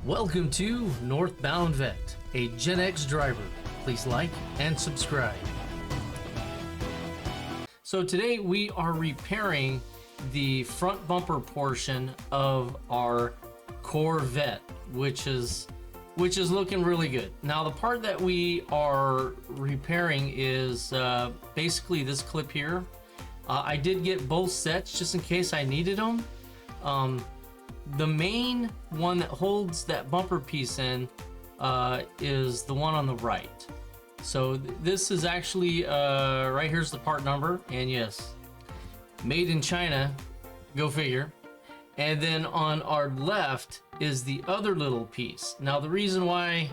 Welcome to Northbound Vette, a Gen X driver. Please like and subscribe. So today we are repairing the front bumper portion of our Corvette, which is looking really good. Now the part that we are repairing is basically this clip here. I did get both sets just in case I needed them. The main one that holds that bumper piece in is the one on the right. So this is actually right here's the part number, and yes, made in China, go figure. And then on our left is the other little piece. Now the reason why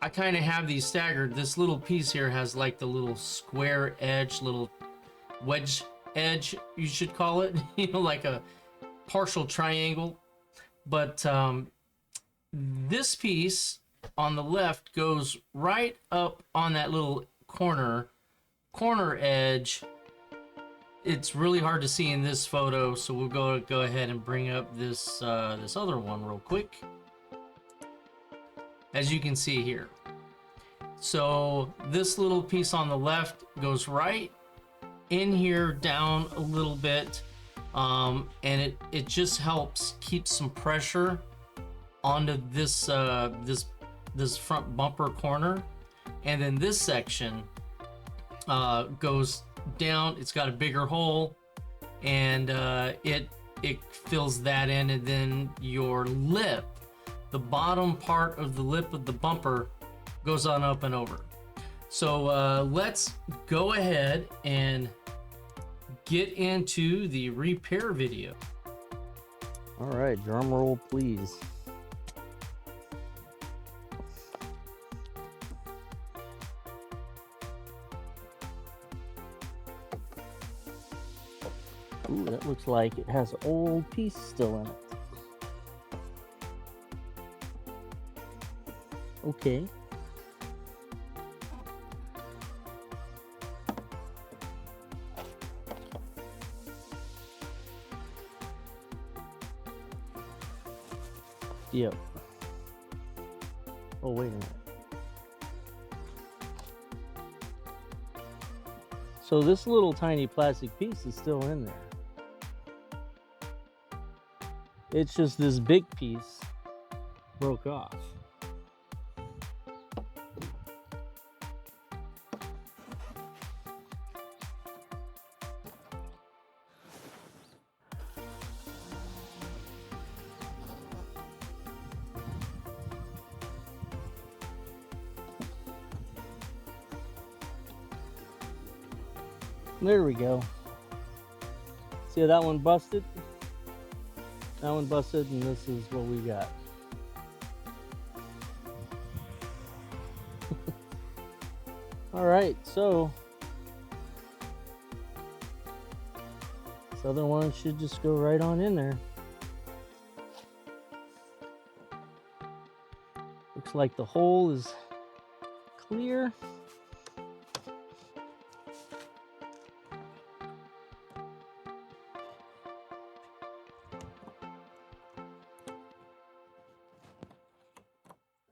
I kind of have these staggered, this little piece here has like the little square edge, little wedge edge, you should call it, you know, like a partial triangle. But this piece on the left goes right up on that little corner edge. It's really hard to see in this photo, so we'll go ahead and bring up this this other one real quick. As you can see here, so this little piece on the left goes right in here down a little bit, and it just helps keep some pressure onto this this front bumper corner. And then this section goes down. It's got a bigger hole, and it fills that in, and then your lip, the bottom part of the lip of the bumper, goes on up and over. So let's go ahead and get into the repair video. All right, drum roll please. Ooh, that looks like it has an old piece still in it. Okay. Yep. Oh, wait a minute. So this little tiny plastic piece is still in there. It's just this big piece broke off. There we go. See how that one busted? That one busted, and this is what we got. All right, so this other one should just go right on in there. Looks like the hole is clear.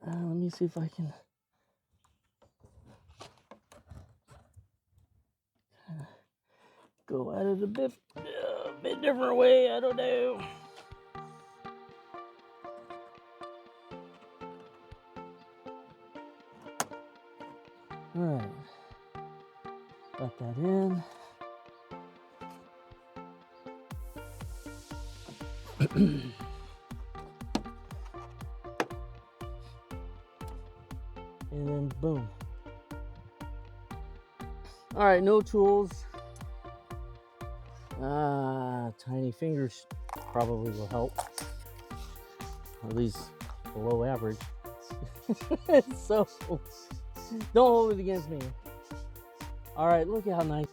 Let me see if I can kind of go at it a bit different way. I don't know. All right, got that in. And then boom. All right, no tools. Tiny fingers probably will help. At least below average. So don't hold it against me. All right, look how nice.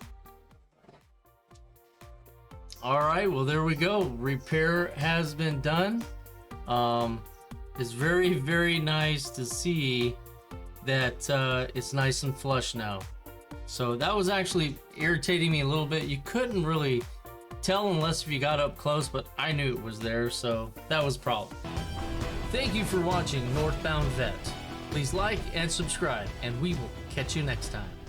All right, well there we go. Repair has been done. It's very, very nice to see that it's nice and flush now. So that was actually irritating me a little bit. You couldn't really tell unless if you got up close, but I knew it was there, so that was a problem. Thank you for watching Northbound Vette. Please like and subscribe, and we will catch you next time.